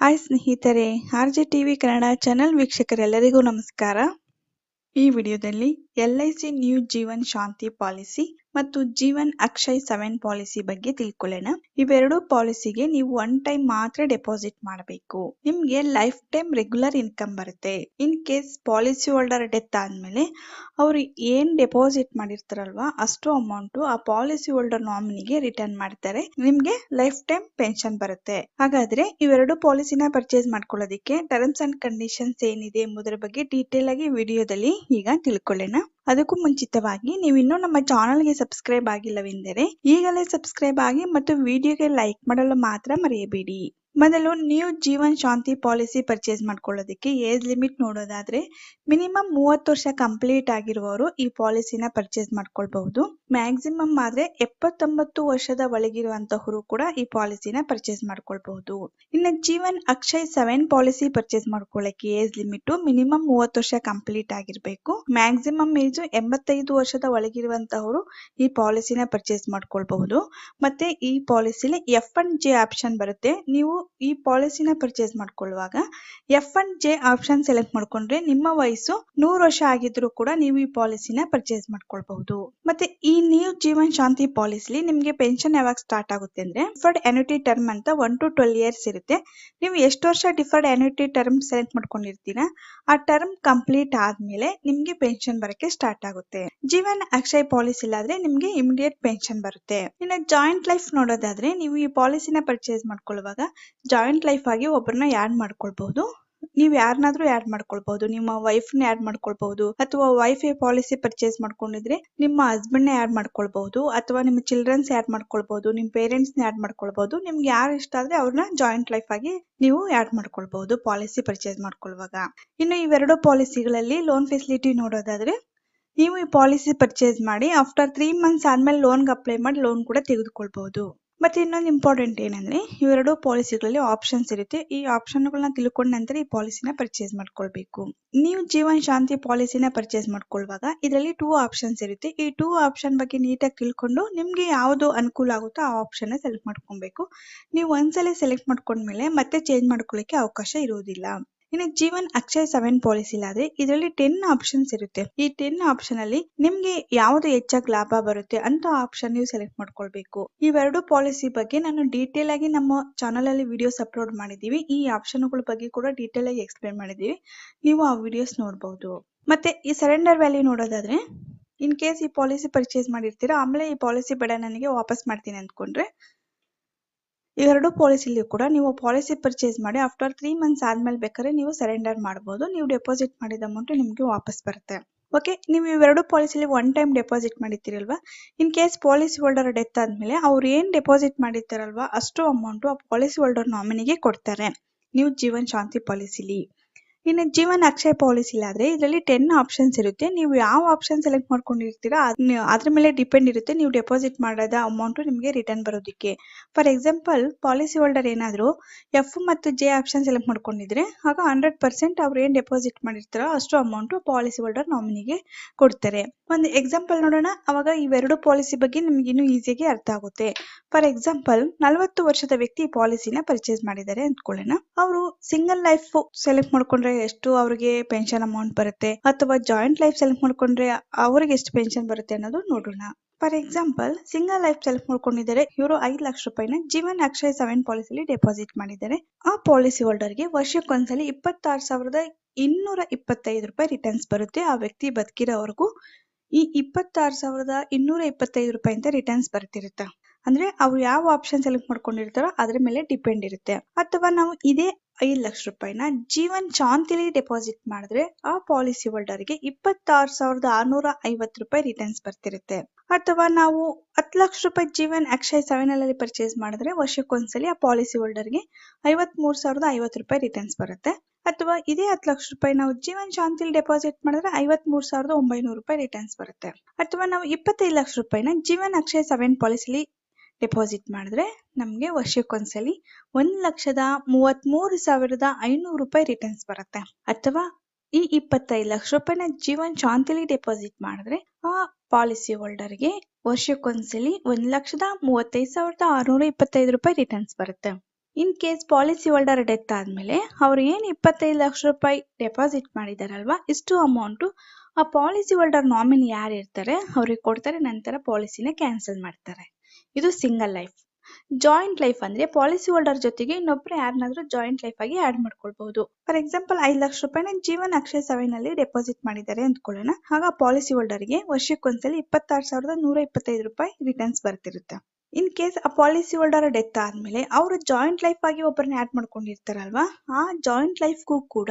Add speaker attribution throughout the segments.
Speaker 1: Hi ಸ್ನೇಹಿತರೆ, RJ TV Kannada channel ವೀಕ್ಷಕರೆಲ್ಲರಿಗೂ ನಮಸ್ಕಾರ. ಈ ವಿಡಿಯೋದಲ್ಲಿ LIC ನ್ಯೂ ಜೀವನ್ ಶಾಂತಿ ಪಾಲಿಸಿ ಮತ್ತು ಜೀವನ್ ಅಕ್ಷಯ್ 7 ಪಾಲಿಸಿ ಬಗ್ಗೆ ತಿಳ್ಕೊಳ್ಳೋಣ. ಇವೆರಡು ಪಾಲಿಸಿಗೆ ನೀವು ಒನ್ ಟೈಮ್ ಮಾತ್ರ ಡೆಪಾಸಿಟ್ ಮಾಡಬೇಕು. ನಿಮ್ಗೆ ಲೈಫ್ ಟೈಮ್ ರೆಗ್ಯುಲರ್ ಇನ್ಕಮ್ ಬರುತ್ತೆ. ಇನ್ ಕೇಸ್ ಪಾಲಿಸಿ ಹೋಲ್ಡರ್ ಡೆತ್ ಆದ್ಮೇಲೆ ಅವ್ರು ಏನ್ ಡೆಪಾಸಿಟ್ ಮಾಡಿರ್ತಾರಲ್ವಾ ಅಷ್ಟು ಅಮೌಂಟ್ ಆ ಪಾಲಿಸಿ ಹೋಲ್ಡರ್ ನಾಮಿನಿಗೆ ರಿಟರ್ನ್ ಮಾಡ್ತಾರೆ. ನಿಮ್ಗೆ ಲೈಫ್ ಟೈಮ್ ಪೆನ್ಷನ್ ಬರುತ್ತೆ. ಹಾಗಾದ್ರೆ ಇವೆರಡು ಪಾಲಿಸಿನ ಪರ್ಚೇಸ್ ಮಾಡ್ಕೊಳ್ಳೋದಕ್ಕೆ ಟರ್ಮ್ಸ್ ಅಂಡ್ ಕಂಡೀಷನ್ಸ್ ಏನಿದೆ ಎಂಬುದರ ಬಗ್ಗೆ ಡೀಟೇಲ್ ಆಗಿ ವಿಡಿಯೋದಲ್ಲಿ ಈಗ ತಿಳ್ಕೊಳ್ಳೋಣ. ಅದಕ್ಕೂ ಮುಂಚಿತವಾಗಿ ನೀವು ಇನ್ನೂ ನಮ್ಮ ಚಾನೆಲ್ಗೆ ಸಬ್ಸ್ಕ್ರೈಬ್ ಆಗಿಲ್ಲವೆಂದರೆ ಈಗಲೇ ಸಬ್ಸ್ಕ್ರೈಬ್ ಆಗಿ ಮತ್ತು ವಿಡಿಯೋಗೆ ಲೈಕ್ ಮಾಡಲು ಮಾತ್ರ ಮರೆಯಬೇಡಿ. ಮೊದಲು ನ್ಯೂ ಜೀವನ್ ಶಾಂತಿ ಪಾಲಿಸಿ ಪರ್ಚೇಸ್ ಮಾಡ್ಕೊಳ್ಳೋದಕ್ಕೆ ಏಜ್ ಲಿಮಿಟ್ ನೋಡೋದಾದ್ರೆ ಮಿನಿಮಮ್ 30 ವರ್ಷ ಕಂಪ್ಲೀಟ್ ಆಗಿರುವವರು ಈ ಪಾಲಿಸಿನ ಪರ್ಚೇಸ್ ಮಾಡ್ಕೊಳ್ಬಹುದು. ಮ್ಯಾಕ್ಸಿಮಮ್ ಆದ್ರೆ 79 ವರ್ಷದ ಒಳಗಿರುವಂತಹವರು ಕೂಡ ಈ ಪಾಲಿಸಿನ ಪರ್ಚೇಸ್ ಮಾಡ್ಕೊಳ್ಬಹುದು. ಇನ್ನು ಜೀವನ್ ಅಕ್ಷಯ್ 7 ಪಾಲಿಸಿ ಪರ್ಚೇಸ್ ಮಾಡ್ಕೊಳ್ಳಕ್ಕೆ ಏಜ್ ಲಿಮಿಟ್ ಮಿನಿಮಮ್ 30 ವರ್ಷ ಕಂಪ್ಲೀಟ್ ಆಗಿರ್ಬೇಕು. ಮ್ಯಾಕ್ಸಿಮಮ್ ಏಜ್ 85 ವರ್ಷದ ಒಳಗಿರುವಂತಹವರು ಈ ಪಾಲಿಸಿನ ಪರ್ಚೇಸ್ ಮಾಡ್ಕೊಳ್ಬಹುದು. ಮತ್ತೆ ಈ ಪಾಲಿಸಿಲಿ F&J ಆಪ್ಷನ್ ಬರುತ್ತೆ. ನೀವು ಈ ಪಾಲಿಸಿನ ಪರ್ಚೇಸ್ ಮಾಡ್ಕೊಳ್ಳುವಾಗ F&J ಆಪ್ಷನ್ ಸೆಲೆಕ್ಟ್ ಮಾಡ್ಕೊಂಡ್ರೆ ನಿಮ್ಮ ವಯಸ್ಸು 100 ವರ್ಷ ಆಗಿದ್ರು ಕೂಡ ನೀವು ಈ ಪಾಲಿಸಿನ ಪರ್ಚೇಸ್ ಮಾಡ್ಕೊಳ್ಬಹುದು. ಮತ್ತೆ ಈ ನ್ಯೂ ಜೀವನ್ ಶಾಂತಿ ಪಾಲಿಸಿಲಿ ನಿಮ್ಗೆ ಪೆನ್ಷನ್ ಯಾವಾಗ ಸ್ಟಾರ್ಟ್ ಆಗುತ್ತೆ ಅಂದ್ರೆ ಡಿಫರ್ಡ್ ಅನ್ಯೂಟಿ ಟರ್ಮ್ ಅಂತ 1 to 12 ಇಯರ್ಸ್ ಇರುತ್ತೆ. ನೀವು ಎಷ್ಟು ವರ್ಷ ಡಿಫರ್ಡ್ ಅನ್ಯೂಟಿ ಟರ್ಮ್ ಸೆಲೆಕ್ಟ್ ಮಾಡ್ಕೊಂಡಿರ್ತೀರಾ ಆ ಟರ್ಮ್ ಕಂಪ್ಲೀಟ್ ಆದ್ಮೇಲೆ ನಿಮ್ಗೆ ಪೆನ್ಷನ್ ಬರಕ್ಕೆ ಸ್ಟಾರ್ಟ್ ಆಗುತ್ತೆ. ಜೀವನ್ ಅಕ್ಷಯ್ ಪಾಲಿಸಿ ಇಲ್ಲಾದ್ರೆ ನಿಮ್ಗೆ ಇಮಿಡಿಯೇಟ್ ಪೆನ್ಷನ್ ಬರುತ್ತೆ. ಇನ್ನು ಜಾಯಿಂಟ್ ಲೈಫ್ ನೋಡೋದಾದ್ರೆ ನೀವು ಈ ಪಾಲಿಸಿನ ಪರ್ಚೇಸ್ ಮಾಡ್ಕೊಳ್ಳುವಾಗ ಜಾಯಿಂಟ್ ಲೈಫ್ ಆಗಿ ಒಬ್ಬರನ್ನ ಆಡ್ ಮಾಡ್ಕೊಳ್ಬಹುದು. ನೀವು ಯಾರನ್ನಾದ್ರೂ ಆಡ್ ಮಾಡ್ಕೊಳ್ಬಹುದು. ನಿಮ್ಮ ವೈಫ್ ನ ಆಡ್ ಮಾಡ್ಕೊಳ್ಬಹುದು ಅಥವಾ ವೈಫ್ ಪಾಲಿಸಿ ಪರ್ಚೇಸ್ ಮಾಡ್ಕೊಂಡಿದ್ರೆ ನಿಮ್ಮ ಹಸ್ಬೆಂಡ್ ನ ಆಡ್ ಮಾಡ್ಕೊಳ್ಬಹುದು ಅಥವಾ ನಿಮ್ಮ ಚಿಲ್ಡ್ರನ್ಸ್ ಆಡ್ ಮಾಡ್ಕೊಳ್ಬಹುದು, ನಿಮ್ಮ ಪೇರೆಂಟ್ಸ್ ನ ಆಡ್ ಮಾಡ್ಕೊಳ್ಬಹುದು. ನಿಮ್ಗೆ ಯಾರು ಇಷ್ಟ ಆದ್ರೆ ಅವ್ರನ್ನ ಜಾಯಿಂಟ್ ಲೈಫ್ ಆಗಿ ನೀವು ಆಡ್ ಮಾಡ್ಕೊಳ್ಬಹುದು ಪಾಲಿಸಿ ಪರ್ಚೇಸ್ ಮಾಡ್ಕೊಳ್ಳುವಾಗ. ಇನ್ನು ಇವೆರಡು ಪಾಲಿಸಿಗಳಲ್ಲಿ ಲೋನ್ ಫೆಸಿಲಿಟಿ ನೋಡೋದಾದ್ರೆ ನೀವು ಈ ಪಾಲಿಸಿ ಪರ್ಚೇಸ್ ಮಾಡಿ ಆಫ್ಟರ್ 3 ಮಂತ್ಸ್ ಆದ್ಮೇಲೆ ಲೋನ್ಗೆ ಅಪ್ಲೈ ಮಾಡಿ ಲೋನ್ ಕೂಡ ತೆಗೆದುಕೊಳ್ಬಹುದು. ಮತ್ತೆ ಇನ್ನೊಂದು ಇಂಪಾರ್ಟೆಂಟ್ ಏನಂದ್ರೆ ಇವೆರಡು ಪಾಲಿಸಿಗಳಲ್ಲಿ ಆಪ್ಷನ್ಸ್ ಇರುತ್ತೆ. ಈ ಆಪ್ಷನ್ಗಳನ್ನ ತಿಳ್ಕೊಂಡ ನಂತರ ಈ ಪಾಲಿಸಿನ ಪರ್ಚೇಸ್ ಮಾಡ್ಕೊಳ್ಬೇಕು. ನೀವು ಜೀವನ್ ಶಾಂತಿ ಪಾಲಿಸಿನ ಪರ್ಚೇಸ್ ಮಾಡ್ಕೊಳ್ಳುವಾಗ ಇದರಲ್ಲಿ 2 ಆಪ್ಷನ್ಸ್ ಇರುತ್ತೆ. ಈ 2 ಆಪ್ಷನ್ ಬಗ್ಗೆ ನೀಟಾಗಿ ತಿಳ್ಕೊಂಡು ನಿಮ್ಗೆ ಯಾವ್ದು ಅನುಕೂಲ ಆಗುತ್ತೋ ಆ ಆಪ್ಷನ್ ಸೆಲೆಕ್ಟ್ ಮಾಡ್ಕೊಬೇಕು. ನೀವು ಒಂದ್ಸಲ ಸೆಲೆಕ್ಟ್ ಮಾಡ್ಕೊಂಡ್ಮೇಲೆ ಮತ್ತೆ ಚೇಂಜ್ ಮಾಡ್ಕೊಳ್ಳಿಕ್ಕೆ ಅವಕಾಶ ಇರುವುದಿಲ್ಲ. ಇನ್ನು ಜೀವನ್ ಅಕ್ಷಯ್ 7 ಪಾಲಿಸಿ ಆದ್ರೆ ಇದರಲ್ಲಿ 10 ಆಪ್ಷನ್ಸ್ ಇರುತ್ತೆ. ಈ 10 ಆಪ್ಷನ್ ಅಲ್ಲಿ ನಿಮ್ಗೆ ಯಾವ್ದು ಹೆಚ್ಚಾಗಿ ಲಾಭ ಬರುತ್ತೆ ಅಂತ ಆಪ್ಷನ್ ನೀವು ಸೆಲೆಕ್ಟ್ ಮಾಡ್ಕೊಳ್ಬೇಕು. ಇವೆರಡು ಪಾಲಿಸಿ ಬಗ್ಗೆ ನಾನು ಡೀಟೇಲ್ ಆಗಿ ನಮ್ಮ ಚಾನಲ್ ಅಲ್ಲಿ ವಿಡಿಯೋಸ್ ಅಪ್ಲೋಡ್ ಮಾಡಿದೀವಿ. ಈ ಆಪ್ಷನ್ಗಳ ಬಗ್ಗೆ ಕೂಡ ಡೀಟೇಲ್ ಆಗಿ ಎಕ್ಸ್ಪ್ಲೇನ್ ಮಾಡಿದೀವಿ. ನೀವು ಆ ವಿಡಿಯೋಸ್ ನೋಡಬಹುದು. ಮತ್ತೆ ಈ ಸರೆಂಡರ್ ವ್ಯಾಲ್ಯೂ ನೋಡೋದಾದ್ರೆ ಇನ್ ಕೇಸ್ ಈ ಪಾಲಿಸಿ ಪರ್ಚೇಸ್ ಮಾಡಿರ್ತೀರಾ ಆಮೇಲೆ ಈ ಪಾಲಿಸಿ ಬೇಡ ನನಗೆ ವಾಪಸ್ ಮಾಡ್ತೀನಿ ಅಂದ್ಕೊಂಡ್ರೆ ಇವೆರಡು ಪಾಲಿಸಿಲಿ ಕೂಡ ನೀವು ಪಾಲಿಸಿ ಪರ್ಚೇಸ್ ಮಾಡಿ ಆಫ್ಟರ್ 3 ಮಂತ್ಸ್ ಆದ್ಮೇಲೆ ಬೇಕಾದ್ರೆ ನೀವು ಸರೆಂಡರ್ ಮಾಡಬಹುದು. ನೀವು ಡೆಪಾಸಿಟ್ ಮಾಡಿದ ಅಮೌಂಟ್ ನಿಮ್ಗೆ ವಾಪಸ್ ಬರುತ್ತೆ. ಓಕೆ, ನೀವು ಇವೆರಡು ಪಾಲಿಸಿಲಿ ಒನ್ ಟೈಮ್ ಡೆಪಾಸಿಟ್ ಮಾಡಿರ್ತೀರಲ್ವಾ, in case policy holder death ಆದ್ಮೇಲೆ ಅವ್ರು ಏನ್ ಡೆಪಾಸಿಟ್ ಮಾಡಿರ್ತಾರಲ್ವಾ ಅಷ್ಟು ಅಮೌಂಟ್ ಆ ಪಾಲಿಸಿ ಹೋಲ್ಡರ್ ನಾಮಿನಿಗೆ ಕೊಡ್ತಾರೆ ನೀವು ಜೀವನ್ ಶಾಂತಿ ಪಾಲಿಸಿಲಿ. ಇನ್ನು ಜೀವನ್ ಅಕ್ಷಯ್ ಪಾಲಿಸಿ ಆದ್ರೆ ಇದರಲ್ಲಿ 10 ಆಪ್ಷನ್ಸ್ ಇರುತ್ತೆ. ನೀವು ಯಾವ ಆಪ್ಷನ್ ಸೆಲೆಕ್ಟ್ ಮಾಡ್ಕೊಂಡಿರ್ತೀರಾ ಅದ್ರ ಮೇಲೆ ಡಿಪೆಂಡ್ ಇರುತ್ತೆ ನೀವು ಡೆಪಾಸಿಟ್ ಮಾಡೋದ ಅಮೌಂಟ್ ನಿಮಗೆ ರಿಟರ್ನ್ ಬರೋದಕ್ಕೆ. ಫಾರ್ ಎಕ್ಸಾಂಪಲ್ ಪಾಲಿಸಿ ಹೋಲ್ಡರ್ ಏನಾದ್ರು F ಮತ್ತು J ಆಪ್ಷನ್ ಸೆಲೆಕ್ಟ್ ಮಾಡ್ಕೊಂಡಿದ್ರೆ ಆಗ 100% ಅವ್ರು ಏನ್ ಡೆಪಾಸಿಟ್ ಮಾಡಿರ್ತಾರೋ ಅಷ್ಟು ಅಮೌಂಟ್ ಪಾಲಿಸಿ ಹೋಲ್ಡರ್ ನಾಮಿನಿಗೆ ಕೊಡ್ತಾರೆ. ಒಂದು ಎಕ್ಸಾಂಪಲ್ ನೋಡೋಣ, ಅವಾಗ ಇವೆರಡು ಪಾಲಿಸಿ ಬಗ್ಗೆ ನಿಮ್ಗೆ ಇನ್ನೂ ಈಸಿಯಾಗಿ ಅರ್ಥ ಆಗುತ್ತೆ. ಫಾರ್ ಎಕ್ಸಾಂಪಲ್ 40 ವರ್ಷದ ವ್ಯಕ್ತಿ ಈ ಪಾಲಿಸಿನ ಪರ್ಚೇಸ್ ಮಾಡಿದ್ದಾರೆ ಅಂದ್ಕೊಳ್ಳೋಣ. ಅವರು ಸಿಂಗಲ್ ಲೈಫ್ ಸೆಲೆಕ್ಟ್ ಮಾಡ್ಕೊಂಡ್ರೆ ಎಷ್ಟು ಅವ್ರಿಗೆ ಪೆನ್ಷನ್ ಅಮೌಂಟ್ ಬರುತ್ತೆ ಅಥವಾ ಜಾಯಿಂಟ್ ಲೈಫ್ ಸೆಲೆಕ್ಟ್ ಮಾಡ್ಕೊಂಡ್ರೆ ಅವ್ರಿಗೆ ಎಷ್ಟು ಪೆನ್ಷನ್ ಬರುತ್ತೆ ಅನ್ನೋದು ನೋಡೋಣ. For example single life select ಮಾಡ್ಕೊಂಡಿದ್ದಾರೆ. ಇವರು 5 ಲಕ್ಷ ರೂಪಾಯಿನ ಜೀವನ್ ಅಕ್ಷಯ್ 7 ಪಾಲಿಸಿಲಿ ಡೆಪಾಸಿಟ್ ಮಾಡಿದ್ದಾರೆ. ಆ ಪಾಲಿಸಿ ಹೋಲ್ಡರ್ಗೆ ವರ್ಷಕ್ಕೊಂದ್ಸಲಿ 26,225 ರೂಪಾಯಿ ರಿಟರ್ನ್ಸ್ ಬರುತ್ತೆ. ಆ ವ್ಯಕ್ತಿ ಬದುಕಿರೋವರೆಗೂ ಈ 26,225 ರೂಪಾಯಿ ಅಂತ ರಿಟರ್ನ್ಸ್ ಬರ್ತಿರುತ್ತೆ. ಅಂದ್ರೆ ಅವ್ರು ಯಾವ ಆಪ್ಷನ್ ಸೆಲೆಕ್ಟ್ ಮಾಡ್ಕೊಂಡಿರ್ತಾರೋ ಅದ್ರ ಮೇಲೆ ಡಿಪೆಂಡ್ ಇರುತ್ತೆ. ಅಥವಾ ನಾವು ಇದೇ 5 ಲಕ್ಷ ರೂಪಾಯಿನ ಜೀವನ್ ಶಾಂತಿಲಿ ಡೆಪಾಸಿಟ್ ಮಾಡಿದ್ರೆ ಆ ಪಾಲಿಸಿ ಹೋಲ್ಡರ್ಗೆ 26,650 ರೂಪಾಯಿ ರಿಟರ್ನ್ಸ್ ಬರ್ತಿರುತ್ತೆ. ಅಥವಾ ನಾವು 10 ಲಕ್ಷ ರೂಪಾಯಿ ಜೀವನ್ ಅಕ್ಷಯ್ 7 ಅಲ್ಲಿ ಪರ್ಚೇಸ್ ಮಾಡಿದ್ರೆ ವರ್ಷಕ್ಕೊಂದ್ಸಲಿ ಆ ಪಾಲಿಸಿ ಹೋಲ್ಡರ್ಗೆ 53,050 ರೂಪಾಯಿ ರಿಟರ್ನ್ಸ್ ಬರುತ್ತೆ. ಅಥವಾ ಇದೇ 10 ಲಕ್ಷ ರೂಪಾಯಿ ನಾವು ಜೀವನ್ ಶಾಂತಿಲಿ ಡೆಪಾಸಿಟ್ ಮಾಡಿದ್ರೆ 53,900 ರೂಪಾಯಿ ರಿಟರ್ನ್ಸ್ ಬರುತ್ತೆ. ಅಥವಾ ನಾವು 25 ಲಕ್ಷ ರೂಪಾಯಿನ ಜೀವನ್ ಅಕ್ಷಯ್ 7 ಪಾಲಿಸಿಲಿ ಡೆಪಾಸಿಟ್ ಮಾಡಿದ್ರೆ ನಮ್ಗೆ ವರ್ಷಕ್ಕೊಂದ್ಸಲಿ 1,33,500 ರೂಪಾಯಿ ರಿಟರ್ನ್ಸ್ ಬರುತ್ತೆ. ಅಥವಾ ಈ 25 ಲಕ್ಷ ರೂಪಾಯಿನ ಜೀವನ್ ಶಾಂತಿಲಿ ಡೆಪಾಸಿಟ್ ಮಾಡಿದ್ರೆ ಆ ಪಾಲಿಸಿ ಹೋಲ್ಡರ್ಗೆ ವರ್ಷಕ್ಕೊಂದ್ಸಲಿ 1,35,625 ರೂಪಾಯಿ ರಿಟರ್ನ್ಸ್ ಬರುತ್ತೆ. ಇನ್ ಕೇಸ್ ಪಾಲಿಸಿ ಹೋಲ್ಡರ್ ಡೆತ್ ಆದ್ಮೇಲೆ ಅವ್ರು ಏನ್ 25 ಲಕ್ಷ ರೂಪಾಯಿ ಡೆಪಾಸಿಟ್ ಮಾಡಿದಾರಲ್ವಾ, ಇಷ್ಟು ಅಮೌಂಟ್ ಆ ಪಾಲಿಸಿ ಹೋಲ್ಡರ್ ನಾಮಿನಿ ಯಾರು ಇರ್ತಾರೆ ಅವ್ರಿಗೆ ಕೊಡ್ತಾರೆ. ನಂತರ ಪಾಲಿಸಿನ ಕ್ಯಾನ್ಸಲ್ ಮಾಡ್ತಾರೆ. ಇದು ಸಿಂಗಲ್ ಲೈಫ್. ಜಾಯಿಂಟ್ ಲೈಫ್ ಅಂದ್ರೆ ಪಾಲಿಸಿ ಹೋಲ್ಡರ್ ಜೊತೆಗೆ ಇನ್ನೊಬ್ರು ಯಾರನ್ನಾದ್ರೂ ಜಾಯಿಂಟ್ ಲೈಫ್ ಆಗಿ ಆಡ್ ಮಾಡ್ಕೊಳ್ಬಹುದು. ಫಾರ್ ಎಕ್ಸಾಂಪಲ್ 5 ಲಕ್ಷ ರೂಪಾಯಿನ ಜೀವನ್ ಅಕ್ಷಯ್ 7 ಅಲ್ಲಿ ಡೆಪಾಸಿಟ್ ಮಾಡಿದ್ದಾರೆ ಅಂದ್ಕೊಳ್ಳೋಣ. ಆಗ ಪಾಲಿಸಿ ಹೋಲ್ಡರ್ಗೆ ವರ್ಷಕ್ಕೊಂದ್ಸಲಿ 26,125 ರೂಪಾಯಿ ರಿಟರ್ನ್ಸ್ ಬರ್ತಿರುತ್ತೆ. ಇನ್ ಕೇಸ್ ಆ ಪಾಲಿಸಿ ಹೋಲ್ಡರ್ ಡೆತ್ ಆದ್ಮೇಲೆ ಅವರು ಜಾಯಿಂಟ್ ಲೈಫ್ ಆಗಿ ಒಬ್ಬರನ್ನ ಆಡ್ ಮಾಡ್ಕೊಂಡಿರ್ತಾರಲ್ವಾ, ಆ ಜಾಯಿಂಟ್ ಲೈಫ್ಗೂ ಕೂಡ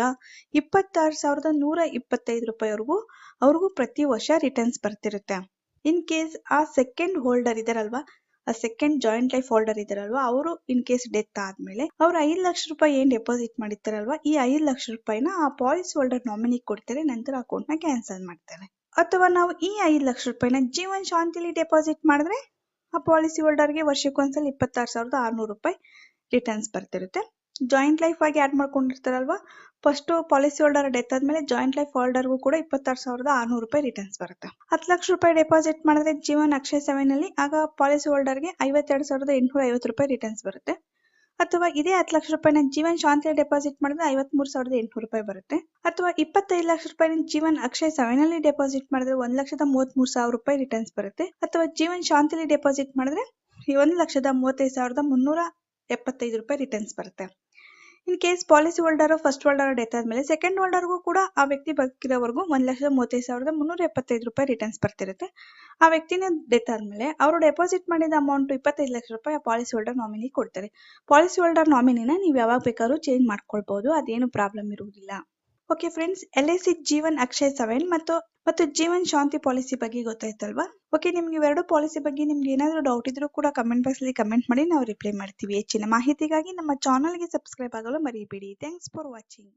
Speaker 1: 26,125 ರೂಪಾಯಿವರೆಗೂ ಅವ್ರಿಗೂ ಪ್ರತಿ ವರ್ಷ ರಿಟರ್ನ್ಸ್ ಬರ್ತಿರುತ್ತೆ. ಇನ್ ಕೇಸ್ ಆ ಸೆಕೆಂಡ್ ಹೋಲ್ಡರ್ ಇದಾರಲ್ವಾ, ಆ ಸೆಕೆಂಡ್ ಜಾಯಿಂಟ್ ಲೈಫ್ ಹೋಲ್ಡರ್ ಇದಾರಲ್ವಾ, ಅವರು ಇನ್ ಕೇಸ್ ಡೆತ್ ಆದ್ಮೇಲೆ ಅವ್ರು 5 ಲಕ್ಷ ರೂಪಾಯಿ ಏನ್ ಡೆಪಾಸಿಟ್ ಮಾಡಿರ್ತಾರಲ್ವಾ, ಈ 5 ಲಕ್ಷ ರೂಪಾಯಿನ ಆ ಪಾಲಿಸಿ ಹೋಲ್ಡರ್ ನಾಮಿನಿ ಕೊಡ್ತಾರೆ. ನಂತರ ಅಕೌಂಟ್ ನ ಕ್ಯಾನ್ಸಲ್ ಮಾಡ್ತಾರೆ. ಅಥವಾ ನಾವು ಈ 5 ಲಕ್ಷ ರೂಪಾಯಿನ ಜೀವನ್ ಶಾಂತಿಲಿ ಡೆಪಾಸಿಟ್ ಮಾಡಿದ್ರೆ ಆ ಪಾಲಿಸಿ ಹೋಲ್ಡರ್ಗೆ ವರ್ಷಕ್ಕೊಂದ್ಸಲ 26,600 ರೂಪಾಯಿ ರಿಟರ್ನ್ಸ್ ಬರ್ತಿರುತ್ತೆ. ಜಾಯಿಂಟ್ ಲೈಫ್ ಆಗಿ ಆಡ್ ಮಾಡ್ಕೊಂಡಿರ್ತಾರಲ್ವಾ, ಫಸ್ಟ್ ಪಾಲಿಸಿ ಹೋಲ್ಡರ್ ಡೆತ್ ಆದ್ಮೇಲೆ ಜಾಯಿಂಟ್ ಲೈಫ್ ಹೋಲ್ಡರ್ಗೂ ಕೂಡ 26,600 ರೂಪಾಯಿ ರಿಟರ್ನ್ಸ್ ಬರುತ್ತೆ. 10 ಲಕ್ಷ ರೂಪಾಯಿ ಡೆಪಾಸಿಟ್ ಮಾಡಿದ್ರೆ ಜೀವನ್ ಅಕ್ಷಯ್ 7 ಅಲ್ಲಿ, ಆಗ ಪಾಲಿಸಿ ಹೋಲ್ಡರ್ಗೆ 52,850 ರೂಪಾಯಿ ರಿಟರ್ನ್ಸ್ ಬರುತ್ತೆ. ಅಥವಾ ಇದೇ 10 ಲಕ್ಷ ರೂಪಾಯಿನ ಜೀವನ್ ಶಾಂತಿ ಡೆಪಾಸಿಟ್ ಮಾಡಿದ್ರೆ 53,800 ರೂಪಾಯಿ ಬರುತ್ತೆ. ಅಥವಾ 25 ಲಕ್ಷ ರೂಪಾಯಿನ ಜೀವನ್ ಅಕ್ಷಯ್ 7 ಅಲ್ಲಿ ಡೆಪಾಸಿಟ್ ಮಾಡಿದ್ರೆ 1,33,000 ರೂಪಾಯಿ ರಿಟರ್ನ್ಸ್ ಬರುತ್ತೆ. ಅಥವಾ ಜೀವನ್ ಶಾಂತಿಲಿ ಡೆಪಾಸಿಟ್ ಮಾಡಿದ್ರೆ 1,35,375 ರೂಪಾಯಿ ರಿಟರ್ನ್ಸ್ ಬರುತ್ತೆ. ಇನ್ case policy holder first holder death ಆದ್ಮೇಲೆ ಸೆಕೆಂಡ್ ಹೋಲ್ಡರ್ಗೂ ಕೂಡ ಆ ವ್ಯಕ್ತಿ ಬದುಕಿರೋವರೆಗೂ 1,35,375 ರೂಪಾಯಿ ರಿಟರ್ನ್ಸ್ ಬರ್ತಿರುತ್ತೆ. ಆ ವ್ಯಕ್ತಿನ ಡೆತ್ ಆದ್ಮೇಲೆ ಅವರು ಡೆಪಾಸಿಟ್ ಮಾಡಿದ ಅಮೌಂಟ್ 25 ಲಕ್ಷ ರೂಪಾಯಿ ಆ ಪಾಲಿಸಿ ಹೋಲ್ಡರ್ ನಾಮಿನಿ ಕೊಡ್ತಾರೆ. ಪಾಲಿಸಿ ಹೋಲ್ಡರ್ ನಾಮಿನಿನ ನೀವು ಯಾವಾಗ ಬೇಕಾದ್ರೂ ಚೇಂಜ್ ಮಾಡ್ಕೊಳ್ಬಹುದು, ಅದೇನು ಪ್ರಾಬ್ಲಮ್ ಇರುವುದಿಲ್ಲ. Okay friends, LIC Jeevan Akshay 7 ಮತ್ತು ಜೀವನ್ ಶಾಂತಿ ಪಾಲಿಸಿ ಬಗ್ಗೆ ಗೊತ್ತಾಯ್ತಲ್ವಾ? ಓಕೆ, ನಿಮ್ಗೆ ಇವೆರಡು ಪಾಲಿಸಿ ಬಗ್ಗೆ ನಿಮ್ಗೆ ಏನಾದರೂ ಡೌಟ್ ಇದ್ರೂ ಕೂಡ ಕಮೆಂಟ್ ಬಾಕ್ಸ್ ಅಲ್ಲಿ ಕಮೆಂಟ್ ಮಾಡಿ, ನಾವು ರಿಪ್ಲೈ ಮಾಡ್ತೀವಿ. ಹೆಚ್ಚಿನ ಮಾಹಿತಿಗಾಗಿ ನಮ್ಮ ಚಾನಲ್ಗೆ ಸಬ್ಸ್ಕ್ರೈಬ್ ಆಗಲು ಮರಿಬೇಡಿ. Thanks for watching.